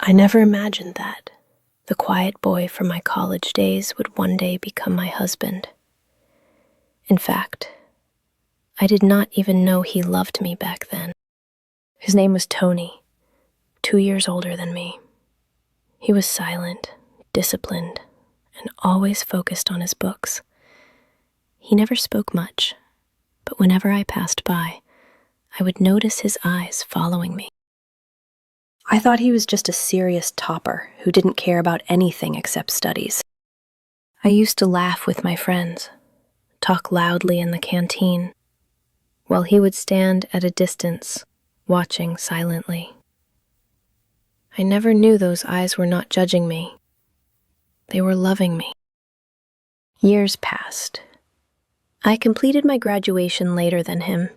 I never imagined that the quiet boy from my college days would one day become my husband. In fact, I did not even know he loved me back then. His name was Tony, 2 years older than me. He was silent, disciplined, and always focused on his books. He never spoke much, but whenever I passed by, I would notice his eyes following me. I thought he was just a serious topper who didn't care about anything except studies. I used to laugh with my friends, talk loudly in the canteen, while he would stand at a distance, watching silently. I never knew those eyes were not judging me. They were loving me. Years passed. I completed my graduation later than him,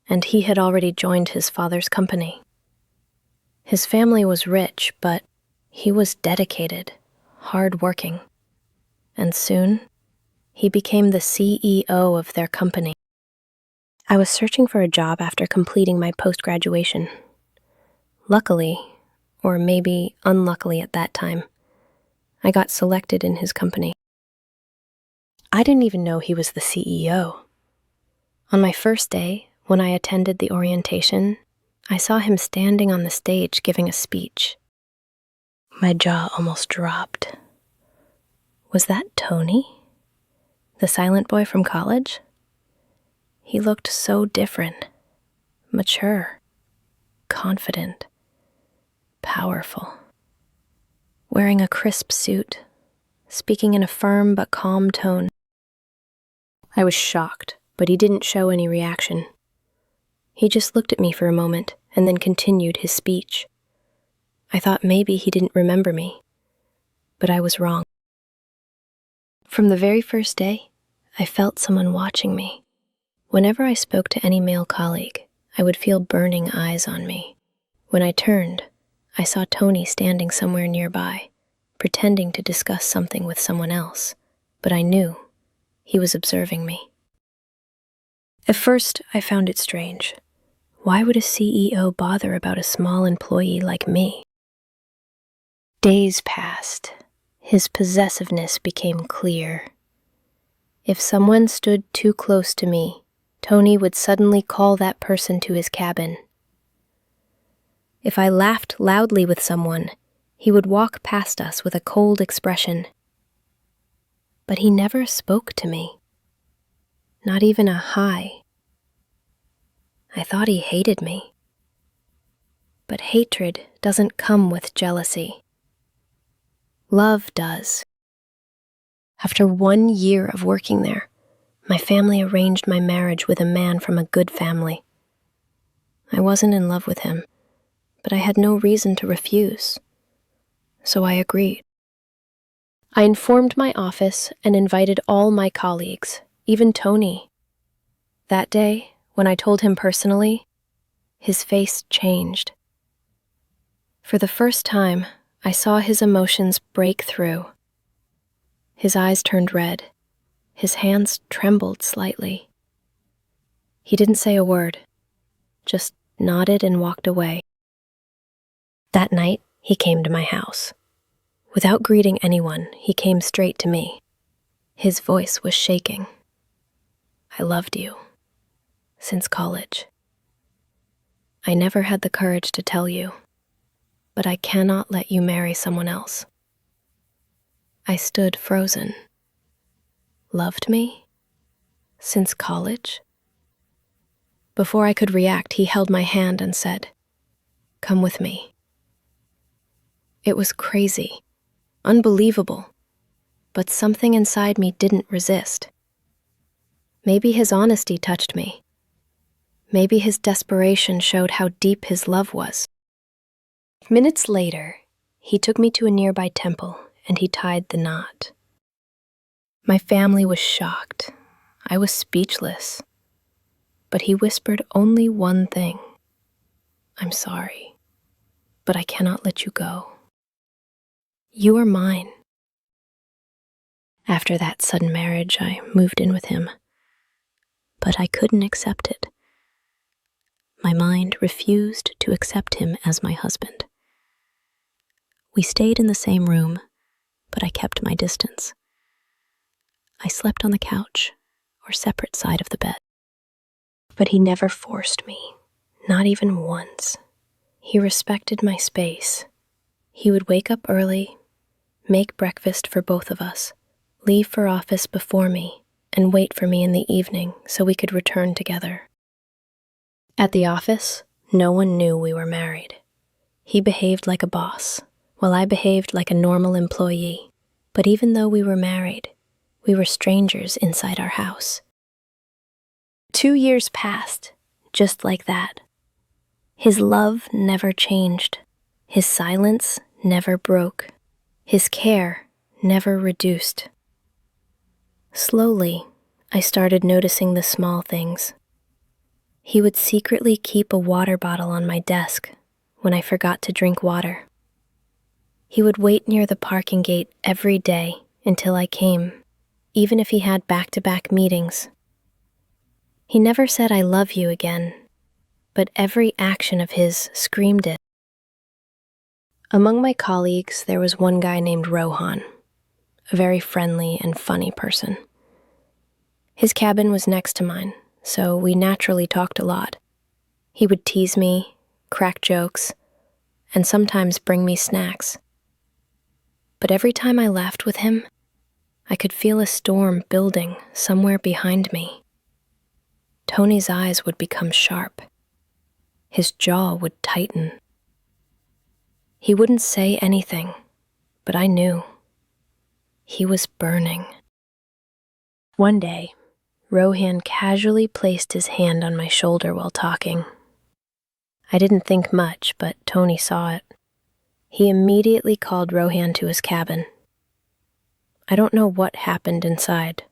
and he had already joined his father's company. His family was rich, but he was dedicated, hard-working, and soon he became the CEO of their company. I was searching for a job after completing my post-graduation. Luckily, or maybe unluckily at that time, I got selected in his company. I didn't even know he was the CEO. On my first day, when I attended the orientation, I saw him standing on the stage giving a speech. My jaw almost dropped. Was that Tony? The silent boy from college? He looked so different, mature, confident, powerful. Wearing a crisp suit, speaking in a firm but calm tone. I was shocked, but he didn't show any reaction. He just looked at me for a moment and then continued his speech. I thought maybe he didn't remember me, but I was wrong. From the very first day, I felt someone watching me. Whenever I spoke to any male colleague, I would feel burning eyes on me. When I turned, I saw Tony standing somewhere nearby, pretending to discuss something with someone else, but I knew he was observing me. At first, I found it strange. Why would a CEO bother about a small employee like me? Days passed. His possessiveness became clear. If someone stood too close to me, Tony would suddenly call that person to his cabin. If I laughed loudly with someone, he would walk past us with a cold expression. But he never spoke to me. Not even a hi. I thought he hated me. But hatred doesn't come with jealousy. Love does. After 1 year of working there, my family arranged my marriage with a man from a good family. I wasn't in love with him, but I had no reason to refuse, so I agreed. I informed my office and invited all my colleagues, even Tony. That day, when I told him personally, his face changed. For the first time, I saw his emotions break through. His eyes turned red. His hands trembled slightly. He didn't say a word, just nodded and walked away. That night, he came to my house. Without greeting anyone, he came straight to me. His voice was shaking. I loved you. Since college. I never had the courage to tell you, but I cannot let you marry someone else. I stood frozen. Loved me? Since college? Before I could react, he held my hand and said, "Come with me." It was crazy, unbelievable, but something inside me didn't resist. Maybe his honesty touched me. Maybe his desperation showed how deep his love was. Minutes later, he took me to a nearby temple and he tied the knot. My family was shocked. I was speechless. But he whispered only one thing. "I'm sorry, but I cannot let you go. You are mine." After that sudden marriage, I moved in with him. But I couldn't accept it. My mind refused to accept him as my husband. We stayed in the same room, but I kept my distance. I slept on the couch or separate side of the bed. But he never forced me, not even once. He respected my space. He would wake up early, make breakfast for both of us, leave for office before me, and wait for me in the evening so we could return together. At the office, no one knew we were married. He behaved like a boss, while I behaved like a normal employee. But even though we were married, we were strangers inside our house. 2 years passed, just like that. His love never changed. His silence never broke. His care never reduced. Slowly, I started noticing the small things. He would secretly keep a water bottle on my desk when I forgot to drink water. He would wait near the parking gate every day until I came, even if he had back-to-back meetings. He never said "I love you" again, but every action of his screamed it. Among my colleagues, there was one guy named Rohan, a very friendly and funny person. His cabin was next to mine, so we naturally talked a lot. He would tease me, crack jokes, and sometimes bring me snacks. But every time I laughed with him, I could feel a storm building somewhere behind me. Tony's eyes would become sharp. His jaw would tighten. He wouldn't say anything, but I knew. He was burning. One day, Rohan casually placed his hand on my shoulder while talking. I didn't think much, but Tony saw it. He immediately called Rohan to his cabin. I don't know what happened inside,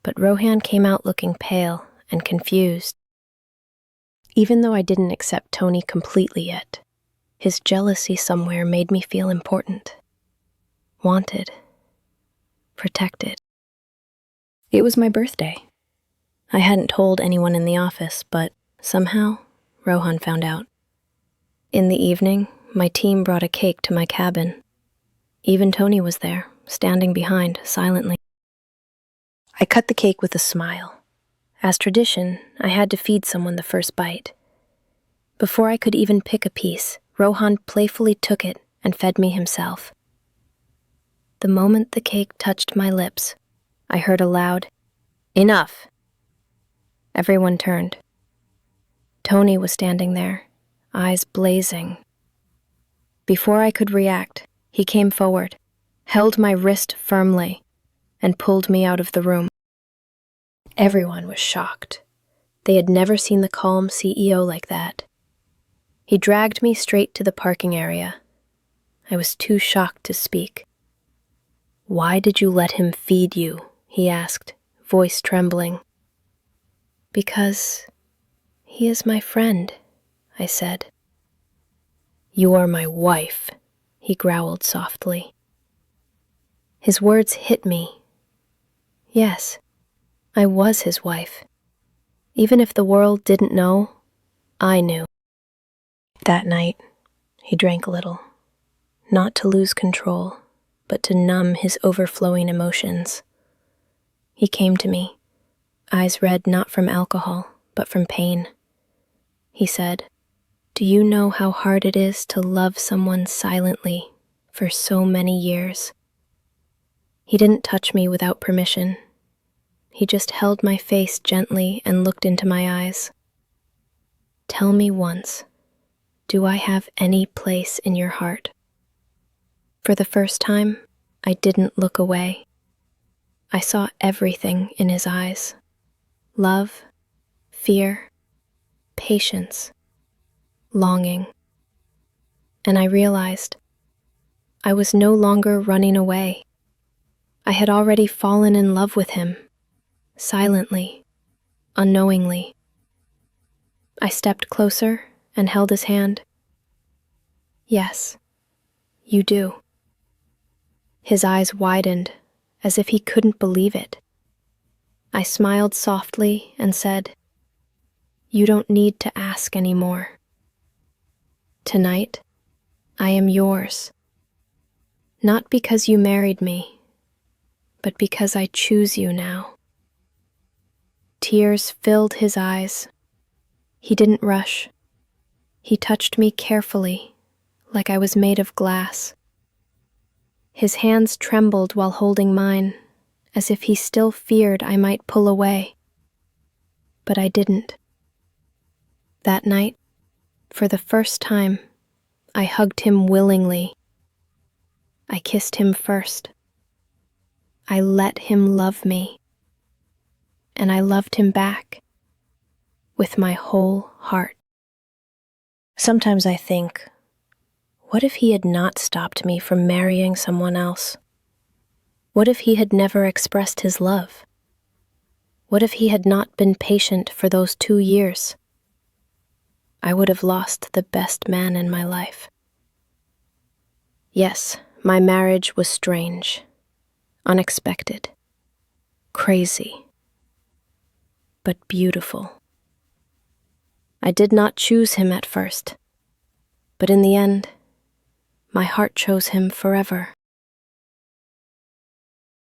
but Rohan came out looking pale and confused. Even though I didn't accept Tony completely yet, his jealousy somewhere made me feel important, wanted, protected. It was my birthday. I hadn't told anyone in the office, but somehow Rohan found out. In the evening, my team brought a cake to my cabin. Even Tony was there, standing behind, silently. I cut the cake with a smile. As tradition, I had to feed someone the first bite. Before I could even pick a piece, Rohan playfully took it and fed me himself. The moment the cake touched my lips, I heard a loud, "Enough!" Everyone turned. Tony was standing there, eyes blazing. Before I could react, he came forward, held my wrist firmly, and pulled me out of the room. Everyone was shocked. They had never seen the calm CEO like that. He dragged me straight to the parking area. I was too shocked to speak. "Why did you let him feed you?" he asked, voice trembling. "Because he is my friend," I said. "You are my wife," he growled softly. His words hit me. Yes, I was his wife. Even if the world didn't know, I knew. That night, he drank a little, not to lose control, but to numb his overflowing emotions. He came to me, eyes red not from alcohol, but from pain. He said, "Do you know how hard it is to love someone silently for so many years?" He didn't touch me without permission. He just held my face gently and looked into my eyes. "Tell me once, do I have any place in your heart?" For the first time, I didn't look away. I saw everything in his eyes. Love, fear, patience, longing. And I realized I was no longer running away. I had already fallen in love with him, silently, unknowingly. I stepped closer and held his hand. "Yes, you do." His eyes widened, as if he couldn't believe it. I smiled softly and said, "You don't need to ask anymore. Tonight, I am yours, Not because you married me, but because I choose you now." Tears filled his eyes. He didn't rush. He touched me carefully, like I was made of glass. His hands trembled while holding mine, as if he still feared I might pull away. But I didn't. That night, for the first time, I hugged him willingly. I kissed him first. I let him love me. And I loved him back, with my whole heart. Sometimes I think, what if he had not stopped me from marrying someone else? What if he had never expressed his love? What if he had not been patient for those 2 years? I would have lost the best man in my life. Yes, my marriage was strange, unexpected, crazy, but beautiful. I did not choose him at first, but in the end, my heart chose him forever.